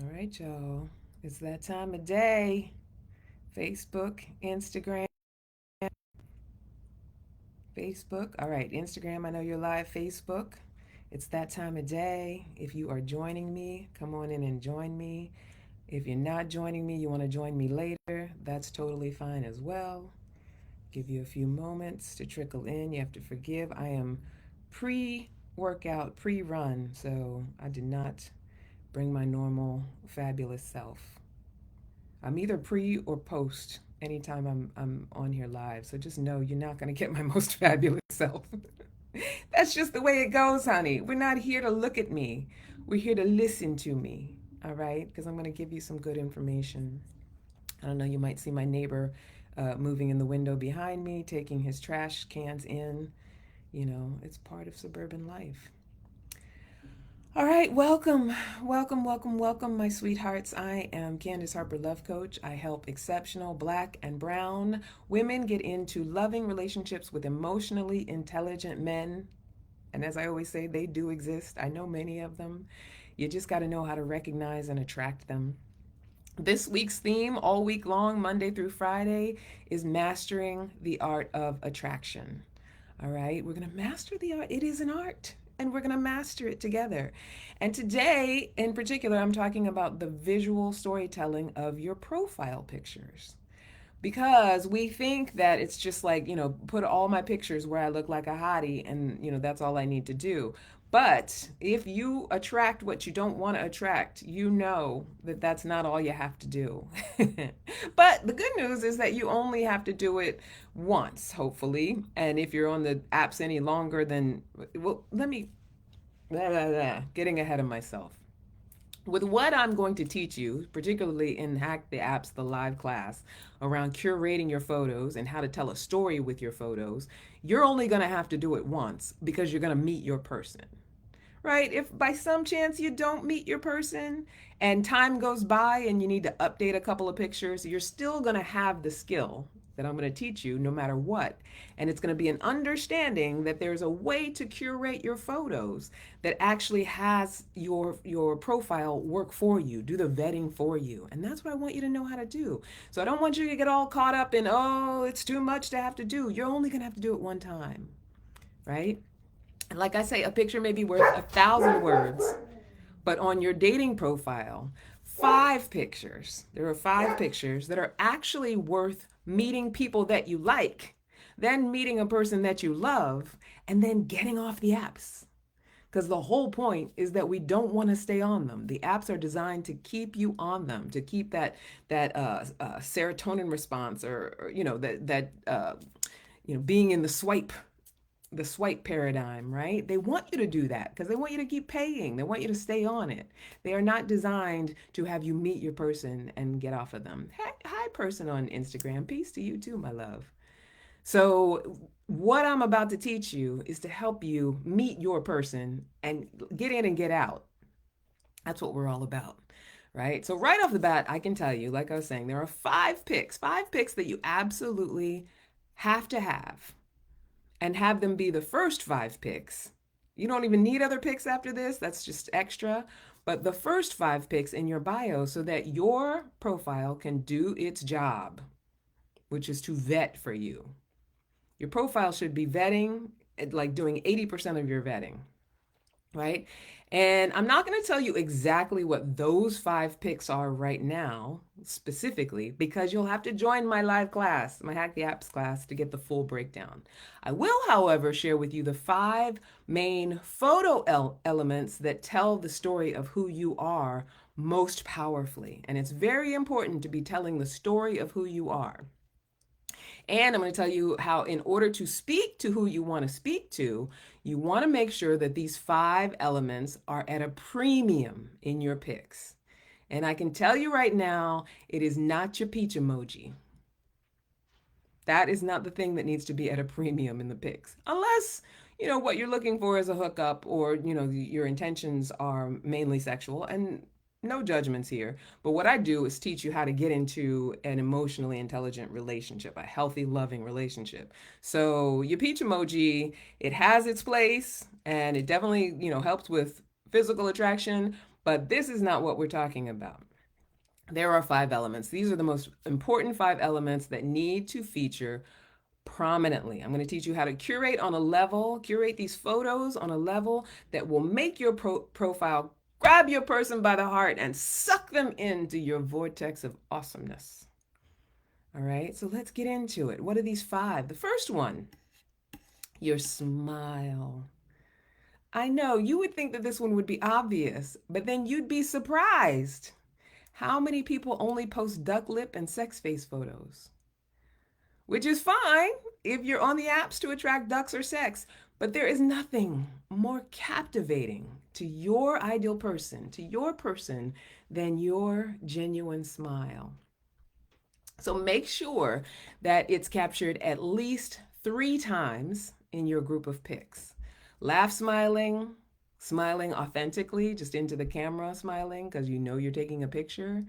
All right, y'all. It's that time of day. Facebook, Instagram, Facebook. All right, Instagram, I know you're live. Facebook, it's that time of day. If you are joining me, come on in and join me. If you're not joining me, you want to join me later, that's totally fine as well. Give you a few moments to trickle in. You have to forgive. I am pre workout, pre run, so I did not bring my normal fabulous self. I'm either pre or post anytime I'm on here live. So just know you're not going to get my most fabulous self. That's just the way it goes, honey. We're not here to look at me. We're here to listen to me. All right? Because I'm going to give you some good information. I don't know, you might see my neighbor moving in the window behind me, taking his trash cans in. You know, it's part of suburban life. All right, welcome, my sweethearts. I am Candice Harper, Love Coach. I help exceptional Black and Brown women get into loving relationships with emotionally intelligent men. And as I always say, they do exist. I know many of them. You just got to know how to recognize and attract them. This week's theme, all week long, Monday through Friday, is mastering the art of attraction. All right, we're going to master the art. It is an art, and we're going to master it together. And today, in particular, I'm talking about the visual storytelling of your profile pictures because we think that it's just like, put all my pictures where I look like a hottie and, that's all I need to do. But if you attract what you don't want to attract, you know that that's not all you have to do. But the good news is that you only have to do it once, hopefully. And if you're on the apps any longer, then, well, let me, getting ahead of myself. With what I'm going to teach you, particularly in Hack the Apps, the live class around curating your photos and how to tell a story with your photos, you're only going to have to do it once because you're going to meet your person. Right? If by some chance you don't meet your person and time goes by and you need to update a couple of pictures, you're still going to have the skill that I'm going to teach you no matter what. And it's going to be an understanding that there's a way to curate your photos that actually has your profile work for you, do the vetting for you. And that's what I want you to know how to do. So I don't want you to get all caught up in, oh, it's too much to have to do. You're only going to have to do it one time, right? And like I say, a picture may be worth 1,000 words, but on your dating profile, 5 pictures, there are 5 pictures that are actually worth meeting people that you like, then meeting a person that you love, and then getting off the apps. Because the whole point is that we don't want to stay on them. The apps are designed to keep you on them, to keep that serotonin response, or being in the swipe paradigm, right? They want you to do that because they want you to keep paying. They want you to stay on it. They are not designed to have you meet your person and get off of them. Hi, person on Instagram. Peace to you too, my love. So, what I'm about to teach you is to help you meet your person and get in and get out. That's what we're all about, right? So, right off the bat, I can tell you, like I was saying, there are 5 picks that you absolutely have to have and have them be the first 5 picks. You don't even need other picks after this, that's just extra. But the first 5 picks in your bio so that your profile can do its job, which is to vet for you. Your profile should be vetting, like doing 80% of your vetting, right? And I'm not going to tell you exactly what those 5 picks are right now, specifically, because you'll have to join my live class, my Hack the Apps class, to get the full breakdown. I will, however, share with you the 5 main photo elements that tell the story of who you are most powerfully. And it's very important to be telling the story of who you are. And I'm going to tell you how, in order to speak to who you want to speak to, you want to make sure that these 5 elements are at a premium in your pics. And I can tell you right now, it is not your peach emoji. That is not the thing that needs to be at a premium in the pics. Unless, what you're looking for is a hookup, or, your intentions are mainly sexual. And no judgments here. But what I do is teach you how to get into an emotionally intelligent relationship, a healthy, loving relationship. So your peach emoji, it has its place, and it definitely, helps with physical attraction, But this is not what we're talking about. There are 5 elements. These are the most important 5 elements that need to feature prominently. I'm going to teach you how to curate these photos on a level that will make your profile grab your person by the heart and suck them into your vortex of awesomeness. All right, so let's get into it. What are these 5? The first one, your smile. I know you would think that this one would be obvious, but then you'd be surprised. How many people only post duck lip and sex face photos? Which is fine if you're on the apps to attract ducks or sex, but there is nothing more captivating to your ideal person, to your person, than your genuine smile. So make sure that it's captured at least 3 times in your group of pics. Laugh smiling, smiling authentically, just into the camera smiling because you know you're taking a picture,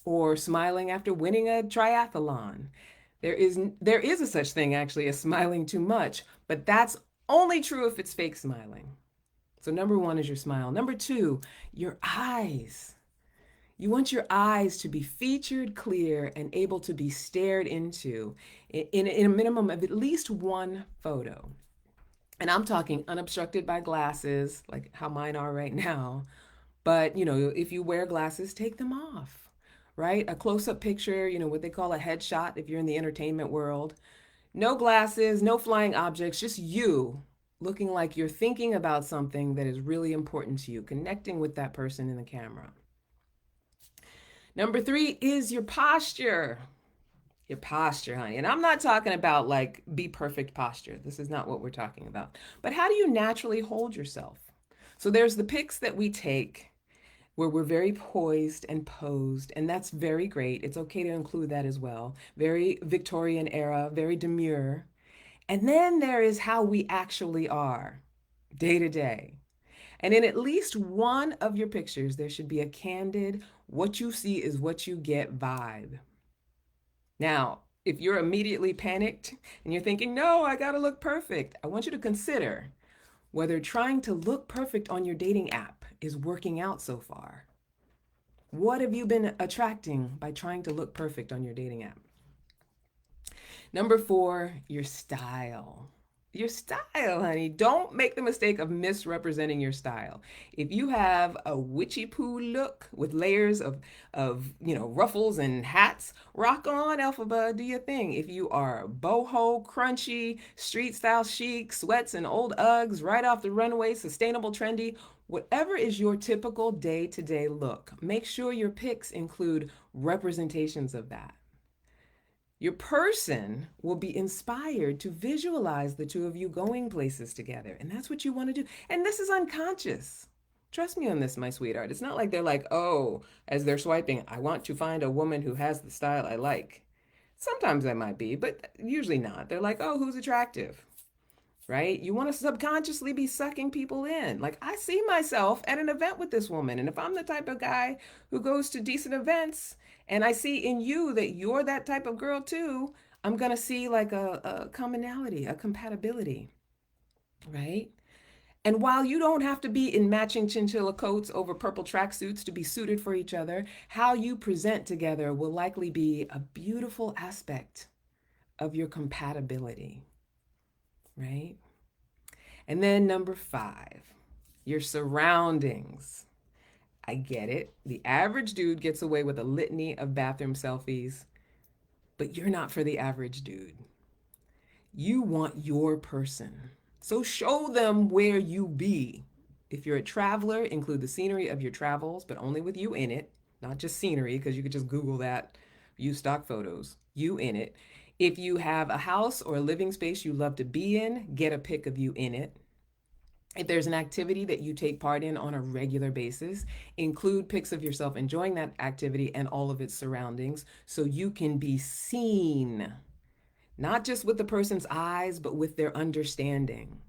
or smiling after winning a triathlon. There is a such thing actually as smiling too much, but that's only true if it's fake smiling. So number 1 is your smile. Number 2, your eyes. You want your eyes to be featured, clear, and able to be stared into in a minimum of at least 1 photo. And I'm talking unobstructed by glasses, like how mine are right now. But, if you wear glasses, take them off, right? A close up picture, what they call a headshot if you're in the entertainment world. No glasses, no flying objects, just you looking like you're thinking about something that is really important to you, connecting with that person in the camera. Number 3 is your posture. Your posture, honey. And I'm not talking about like be perfect posture. This is not what we're talking about. But how do you naturally hold yourself? So there's the pics that we take where we're very poised and posed, and that's very great. It's okay to include that as well. Very Victorian era, very demure. And then there is how we actually are day to day. And in at least one of your pictures, there should be a candid, what you see is what you get vibe. Now, if you're immediately panicked and you're thinking, no, I gotta look perfect, I want you to consider whether trying to look perfect on your dating app is working out so far. What have you been attracting by trying to look perfect on your dating app? Number 4, your style. Your style, honey. Don't make the mistake of misrepresenting your style. If you have a witchy poo look with layers of ruffles and hats, rock on, Elphaba, do your thing. If you are boho, crunchy, street style chic, sweats and old Uggs, right off the runway, sustainable, trendy, whatever is your typical day-to-day look, make sure your pics include representations of that. Your person will be inspired to visualize the two of you going places together. And that's what you want to do. And this is unconscious. Trust me on this, my sweetheart. It's not like they're like, oh, as they're swiping, I want to find a woman who has the style I like. Sometimes that might be, but usually not. They're like, oh, who's attractive? Right? You want to subconsciously be sucking people in. Like, I see myself at an event with this woman. And if I'm the type of guy who goes to decent events and I see in you that you're that type of girl too, I'm going to see like a commonality, a compatibility. Right? And while you don't have to be in matching chinchilla coats over purple tracksuits to be suited for each other, how you present together will likely be a beautiful aspect of your compatibility. Right? And then number 5, your surroundings. I get it. The average dude gets away with a litany of bathroom selfies, but you're not for the average dude. You want your person. So show them where you be. If you're a traveler, include the scenery of your travels, but only with you in it, not just scenery, because you could just Google that, use stock photos, you in it. If you have a house or a living space you love to be in, get a pic of you in it. If there's an activity that you take part in on a regular basis, include pics of yourself enjoying that activity and all of its surroundings so you can be seen, not just with the person's eyes, but with their understanding.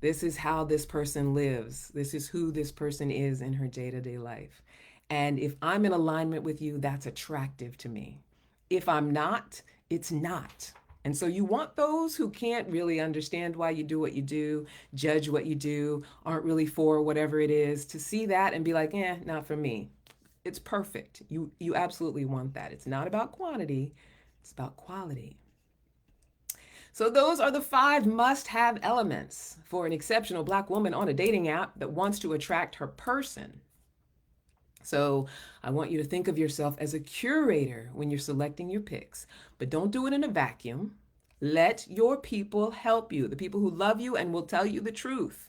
This is how this person lives. This is who this person is in her day-to-day life. And if I'm in alignment with you, that's attractive to me. If I'm not, it's not. And so you want those who can't really understand why you do what you do, judge what you do, aren't really for whatever it is, to see that and be like, not for me. It's perfect. You absolutely want that. It's not about quantity, it's about quality. So those are the 5 must-have elements for an exceptional Black woman on a dating app that wants to attract her person. So I want you to think of yourself as a curator when you're selecting your picks, but don't do it in a vacuum. Let your people help you, the people who love you and will tell you the truth.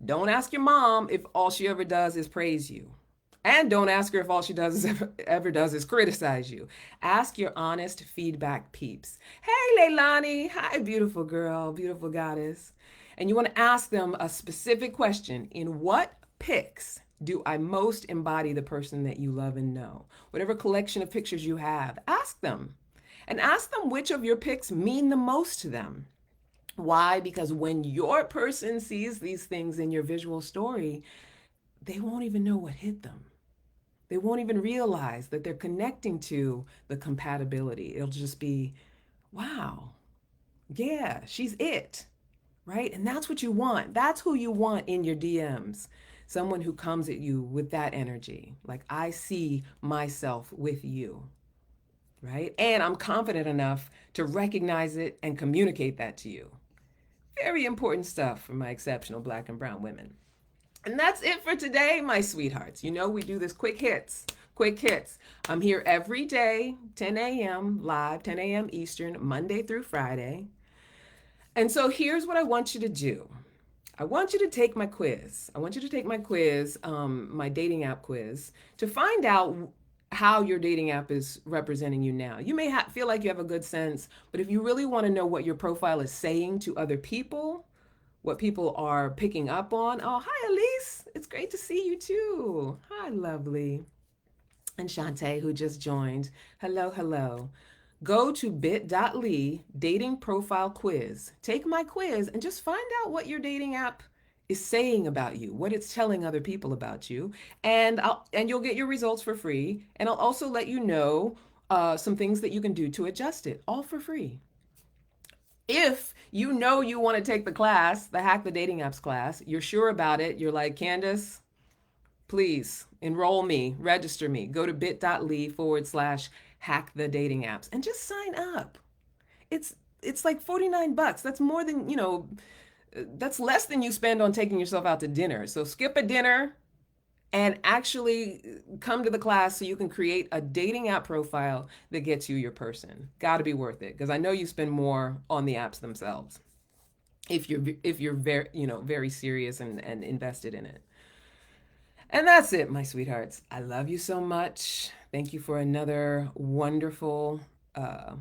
Don't ask your mom if all she ever does is praise you. And don't ask her if all she does is ever does is criticize you. Ask your honest feedback peeps. Hey, Leilani. Hi, beautiful girl, beautiful goddess. And you want to ask them a specific question. In what pics do I most embody the person that you love and know? Whatever collection of pictures you have, ask them. And ask them which of your pics mean the most to them. Why? Because when your person sees these things in your visual story, they won't even know what hit them. They won't even realize that they're connecting to the compatibility. It'll just be, wow, yeah, she's it, right? And that's what you want. That's who you want in your DMs. Someone who comes at you with that energy. Like, I see myself with you, right? And I'm confident enough to recognize it and communicate that to you. Very important stuff for my exceptional Black and brown women. And that's it for today, my sweethearts. You know, we do this quick hits. Quick hits. I'm here every day, 10 a.m. live, 10 a.m. Eastern, Monday through Friday. And so here's what I want you to do. I want you to take my quiz. I want you to take my quiz, my dating app quiz, to find out how your dating app is representing you now. You may feel like you have a good sense, but if you really want to know what your profile is saying to other people, what people are picking up on. Oh, hi, Elise. It's great to see you too. Hi, lovely. And Shantae, who just joined. Hello, hello. Go to bit.ly dating profile quiz. Take my quiz and just find out what your dating app is saying about you, what it's telling other people about you, and you'll get your results for free. And I'll also let you know some things that you can do to adjust it, all for free. If you know you want to take the class, the Hack the Dating Apps class, you're sure about it, you're like, Candice, please enroll me, register me, go to bit.ly/hack the dating apps and just sign up. It's like $49. That's more than, that's less than you spend on taking yourself out to dinner. So skip a dinner and actually come to the class so you can create a dating app profile that gets you your person. Got to be worth it, because I know you spend more on the apps themselves if you're very very serious and invested in it. And that's it, my sweethearts. I love you so much. Thank you for another wonderful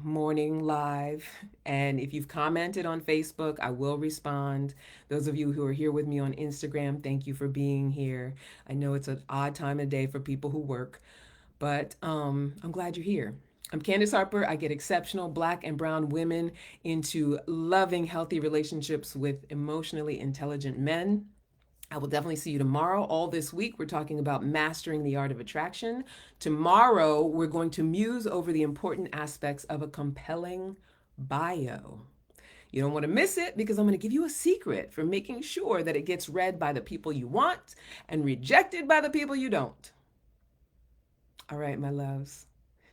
morning live. And if you've commented on Facebook, I will respond. Those of you who are here with me on Instagram, thank you for being here. I know it's an odd time of day for people who work, but I'm glad you're here. I'm Candice Harper. I get exceptional Black and brown women into loving, healthy relationships with emotionally intelligent men. I will definitely see you tomorrow. All this week, we're talking about mastering the art of attraction. Tomorrow, we're going to muse over the important aspects of a compelling bio. You don't want to miss it, because I'm going to give you a secret for making sure that it gets read by the people you want and rejected by the people you don't. All right, my loves.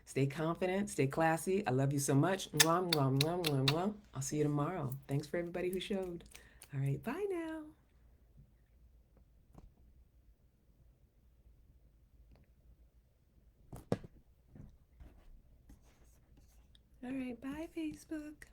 Stay confident, stay classy. I love you so much. Mwah, mwah, mwah, mwah, mwah. I'll see you tomorrow. Thanks for everybody who showed. All right, bye now. All right, bye, Facebook.